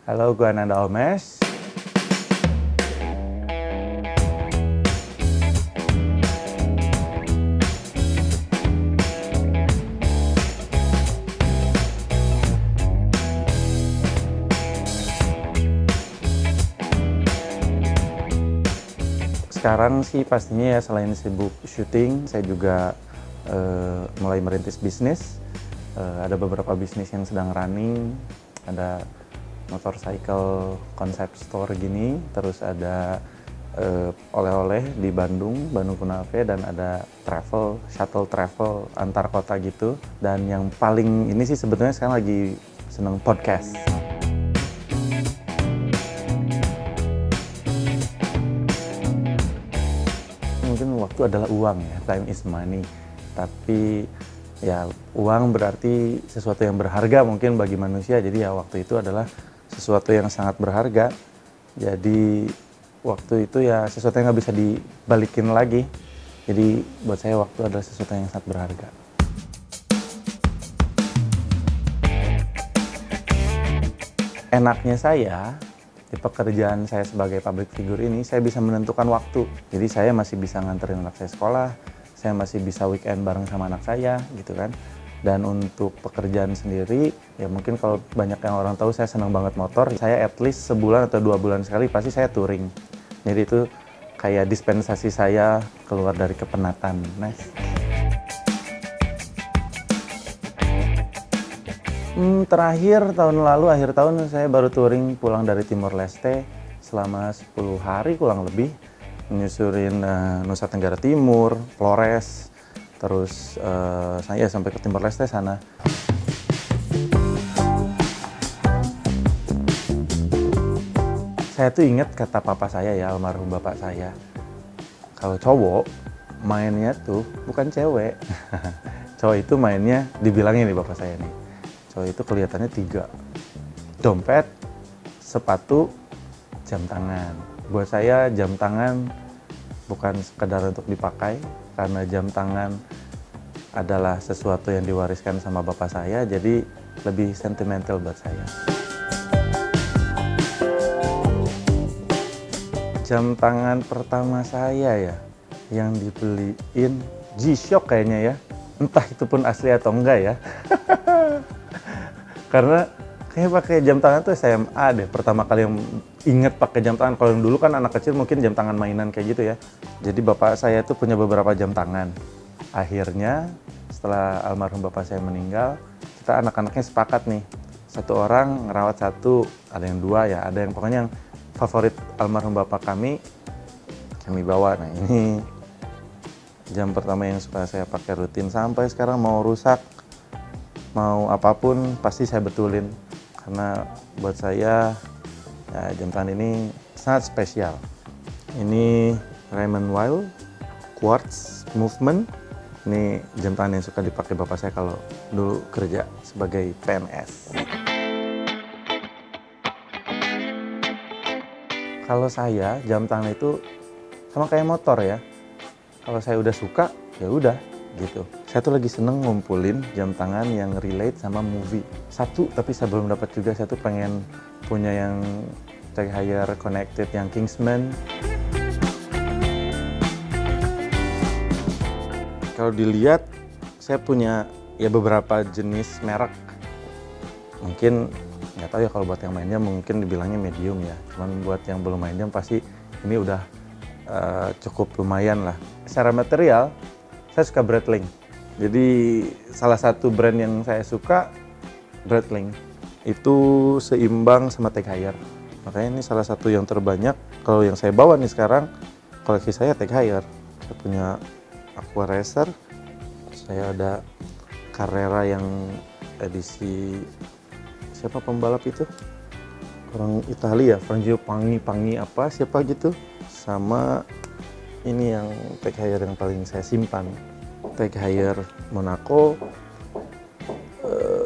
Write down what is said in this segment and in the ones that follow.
Halo, gue Ananda Omes. Sekarang sih pastinya ya selain sibuk syuting, saya juga mulai merintis bisnis. Ada beberapa bisnis yang sedang running, ada motorcycle concept store gini, terus ada oleh-oleh di Bandung Kunafe, dan ada shuttle travel antar kota gitu. Dan yang paling ini sih sebetulnya sekarang lagi seneng podcast. Mungkin waktu adalah uang ya, time is money. Tapi ya uang berarti sesuatu yang berharga mungkin bagi manusia, jadi ya waktu itu adalah sesuatu yang sangat berharga. Jadi waktu itu ya sesuatu yang nggak bisa dibalikin lagi. Jadi buat saya waktu adalah sesuatu yang sangat berharga. Enaknya saya di pekerjaan saya sebagai public figure ini, saya bisa menentukan waktu. Jadi saya masih bisa nganterin anak saya sekolah, saya masih bisa weekend bareng sama anak saya gitu kan. Dan untuk pekerjaan sendiri, ya mungkin kalau banyak yang orang tahu saya senang banget motor, saya at least sebulan atau 2 bulan sekali pasti saya touring. Jadi itu kayak dispensasi saya keluar dari kepenatan. Nice. Terakhir tahun lalu, akhir tahun saya baru touring pulang dari Timor Leste selama 10 hari kurang lebih. Menyusurin Nusa Tenggara Timur, Flores, terus saya sampai ke Timor Leste sana. Saya tuh ingat kata papa saya ya, almarhum bapak saya. Kalau cowok mainnya tuh bukan cewek. Cowok itu mainnya, dibilangin nih bapak saya nih. Cowok itu kelihatannya 3. Dompet, sepatu, jam tangan. Buat saya jam tangan bukan sekedar untuk dipakai, karena jam tangan adalah sesuatu yang diwariskan sama bapak saya, jadi lebih sentimental buat saya. Jam tangan pertama saya ya, yang dibeliin G-Shock kayaknya ya. Entah itu pun asli atau enggak ya. Karena kayak pakai jam tangan tuh SMA deh, pertama kali yang inget pakai jam tangan. Kalau yang dulu kan anak kecil mungkin jam tangan mainan kayak gitu ya. Jadi bapak saya tuh punya beberapa jam tangan. Akhirnya setelah almarhum bapak saya meninggal, kita anak-anaknya sepakat nih, satu orang ngerawat satu, ada yang 2 ya, ada yang pokoknya yang favorit almarhum bapak kami bawa. Nah ini jam pertama yang suka saya pakai rutin sampai sekarang, mau rusak mau apapun pasti saya betulin, karena buat saya ya, jam tangan ini sangat spesial. Ini Raymond Weil Quartz Movement. Ini jam tangan yang suka dipakai bapak saya kalau dulu kerja sebagai PNS. Kalau saya jam tangan itu sama kayak motor ya. Kalau saya udah suka ya udah gitu. Saya tuh lagi seneng ngumpulin jam tangan yang relate sama movie. Satu, tapi saya belum dapat juga. Saya tuh pengen punya yang Tag Heuer connected yang Kingsman. Kalau dilihat, saya punya ya beberapa jenis merek. Mungkin nggak tahu ya, kalau buat yang main jam mungkin dibilangnya medium ya. Cuman buat yang belum main jam pasti ini udah cukup lumayan lah. Secara material, saya suka Breitling. Jadi salah satu brand yang saya suka Breitling. Itu seimbang sama Tag Heuer. Makanya ini salah satu yang terbanyak. Kalau yang saya bawa nih sekarang, koleksi saya Tag Heuer. Saya punya Aqua Racer. Saya ada Carrera yang edisi, siapa pembalap itu? Orang Italia, Franjo Pangi apa siapa gitu. Sama ini yang Tag Heuer yang paling saya simpan, Tag Heuer Monaco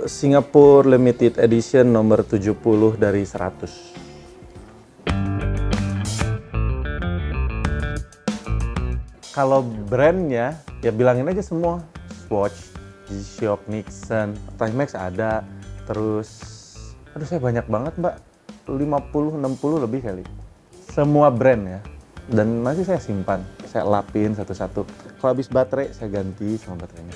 Singapore Limited Edition nomor 70 dari 100. Kalau brandnya ya bilangin aja semua, Swatch, G-Shock, Nixon, Timex ada, terus aduh saya banyak banget mbak. 50-60 lebih kali. Semua brand ya. Dan masih saya simpan, saya lapin satu-satu. Kalau habis baterai, saya ganti sama baterainya.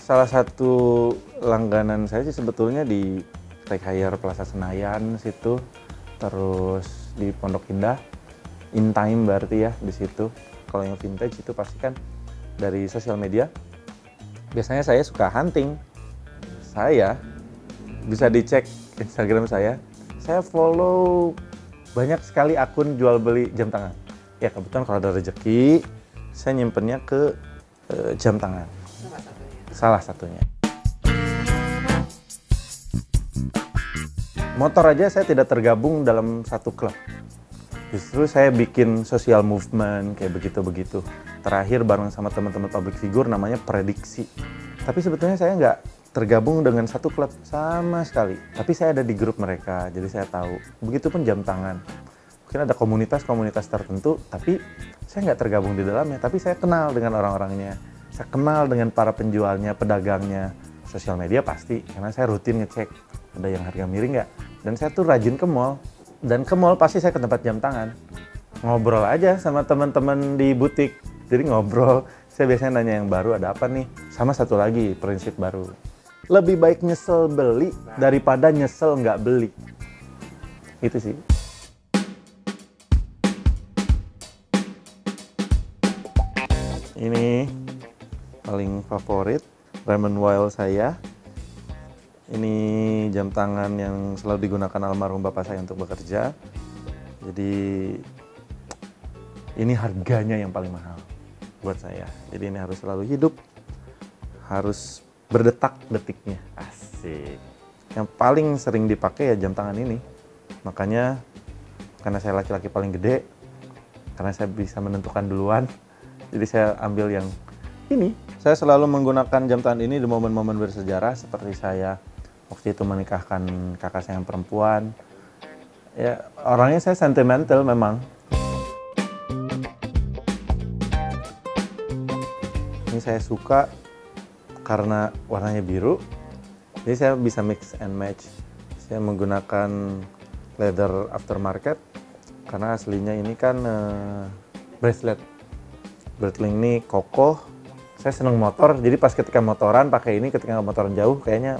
Salah satu langganan saya sih sebetulnya di Tag Heuer Plaza Senayan situ, terus di Pondok Indah, In Time berarti ya di situ. Kalau yang vintage itu pasti kan dari sosial media. Biasanya saya suka hunting. Saya bisa dicek Instagram saya follow banyak sekali akun jual beli jam tangan. Ya kebetulan kalau ada rezeki, saya nyimpennya ke jam tangan. Salah satunya. Motor aja saya tidak tergabung dalam satu klub. Justru saya bikin social movement kayak begitu-begitu. Terakhir bareng sama teman-teman public figure namanya Prediksi. Tapi sebetulnya saya nggak tergabung dengan satu klub sama sekali. Tapi saya ada di grup mereka, jadi saya tahu. Begitupun jam tangan. Mungkin ada komunitas-komunitas tertentu, tapi saya nggak tergabung di dalamnya. Tapi saya kenal dengan orang-orangnya. Saya kenal dengan para penjualnya, pedagangnya. Sosial media pasti, karena saya rutin ngecek. Ada yang harga miring nggak? Dan saya tuh rajin ke mall. Dan ke mall pasti saya ke tempat jam tangan. Ngobrol aja sama teman-teman di butik. Jadi ngobrol, saya biasanya nanya yang baru ada apa nih. Sama satu lagi, prinsip baru. Lebih baik nyesel beli daripada nyesel nggak beli. Itu sih. Ini paling favorit, Raymond Weil saya. Ini jam tangan yang selalu digunakan almarhum bapak saya untuk bekerja. Jadi ini harganya yang paling mahal buat saya. Jadi ini harus selalu hidup, harus berdetak detiknya. Asik. Yang paling sering dipakai ya jam tangan ini. Makanya karena saya laki-laki paling gede, karena saya bisa menentukan duluan, jadi saya ambil yang ini. Saya selalu menggunakan jam tangan ini di momen-momen bersejarah seperti saya waktu itu menikahkan kakak saya yang perempuan. Ya, orangnya saya sentimental memang. Ini saya suka karena warnanya biru, jadi saya bisa mix and match. Saya menggunakan leather aftermarket karena aslinya ini kan bracelet. Breitling ini kokoh. Saya seneng motor, jadi pas ketika motoran pakai ini, ketika motoran jauh kayaknya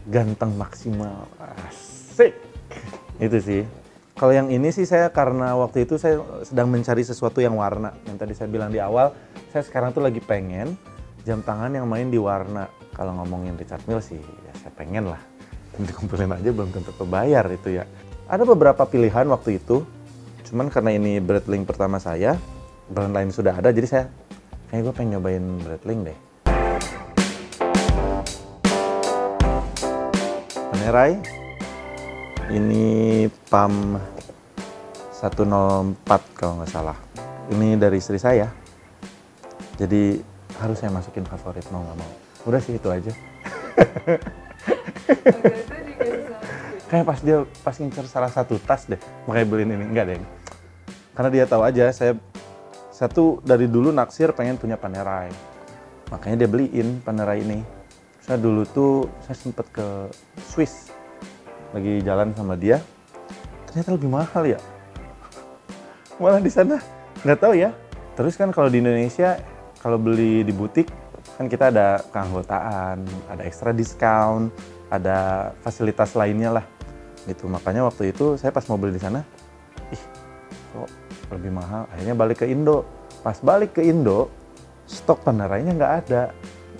ganteng maksimal. Asik. Itu sih. Kalau yang ini sih saya karena waktu itu saya sedang mencari sesuatu yang warna. Yang tadi saya bilang di awal, saya sekarang tuh lagi pengen jam tangan yang main di warna. Kalau ngomongin Richard Mille sih, ya saya pengen lah. Dikumpulin aja belum tentu kebayar itu ya. Ada beberapa pilihan waktu itu, cuman karena ini Breitling pertama saya, brand lain sudah ada, jadi saya kayaknya gue pengen nyobain Breitling deh. Panerai, ini PAM 104 kalau nggak salah. Ini dari istri saya, jadi harus saya masukin favorit mau nggak mau. Udah sih itu aja. Kayak pas ngincer salah satu tas deh, makanya beliin ini. Enggak deh, karena dia tahu aja saya tuh dari dulu naksir pengen punya Panerai, makanya dia beliin Panerai ini. Saya dulu tuh saya sempet ke Swiss, lagi jalan sama dia, ternyata lebih mahal ya. Malah di sana nggak tahu ya. Terus kan kalau di Indonesia kalau beli di butik kan kita ada keanggotaan, ada extra discount, ada fasilitas lainnya lah gitu. Makanya waktu itu saya pas mau beli di sana, kok lebih mahal. Akhirnya balik ke Indo. Pas balik ke Indo, stok Panerainya nggak ada.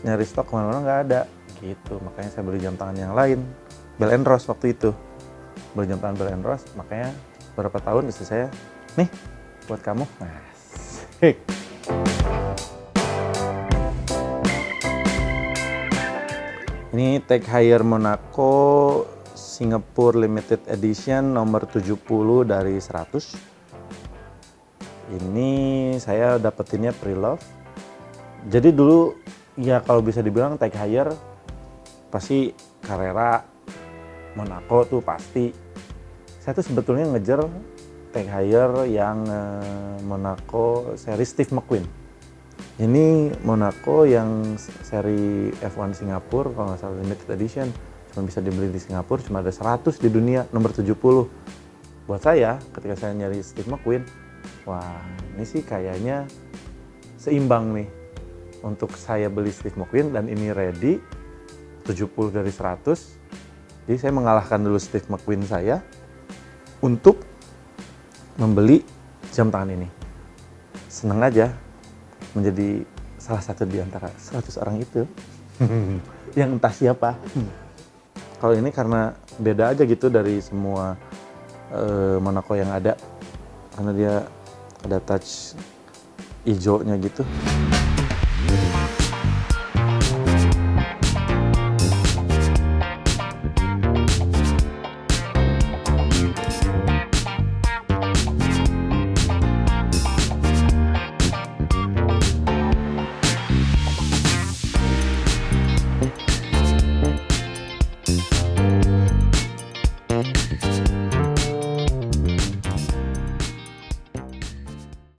Nyari stok kemana-mana nggak ada gitu. Makanya saya beli jam tangan yang lain, Bell & Ross waktu itu. Beli jam tangan Bell & Ross, makanya beberapa tahun istri saya, nih buat kamu. Asik. Ini Tag Heuer Monaco Singapore Limited Edition nomor 70 dari 100. Ini saya dapetinnya pre-love. Jadi dulu ya kalau bisa dibilang Tag Heuer pasti Carrera, Monaco tuh pasti. Saya tuh sebetulnya ngejar Tag Heuer yang Monaco seri Steve McQueen. Ini Monaco yang seri F1 Singapura, kalau nggak salah limited edition. Cuma bisa dibeli di Singapura, cuma ada 100 di dunia, nomor 70. Buat saya, ketika saya nyari Steve McQueen, wah ini sih kayaknya seimbang nih. Untuk saya beli Steve McQueen dan ini ready, 70 dari 100. Jadi saya mengalahkan dulu Steve McQueen saya untuk membeli jam tangan ini. Senang aja menjadi salah satu di antara 100 orang itu yang entah siapa. Kalau ini karena beda aja gitu dari semua Monaco yang ada, karena dia ada touch hijaunya gitu.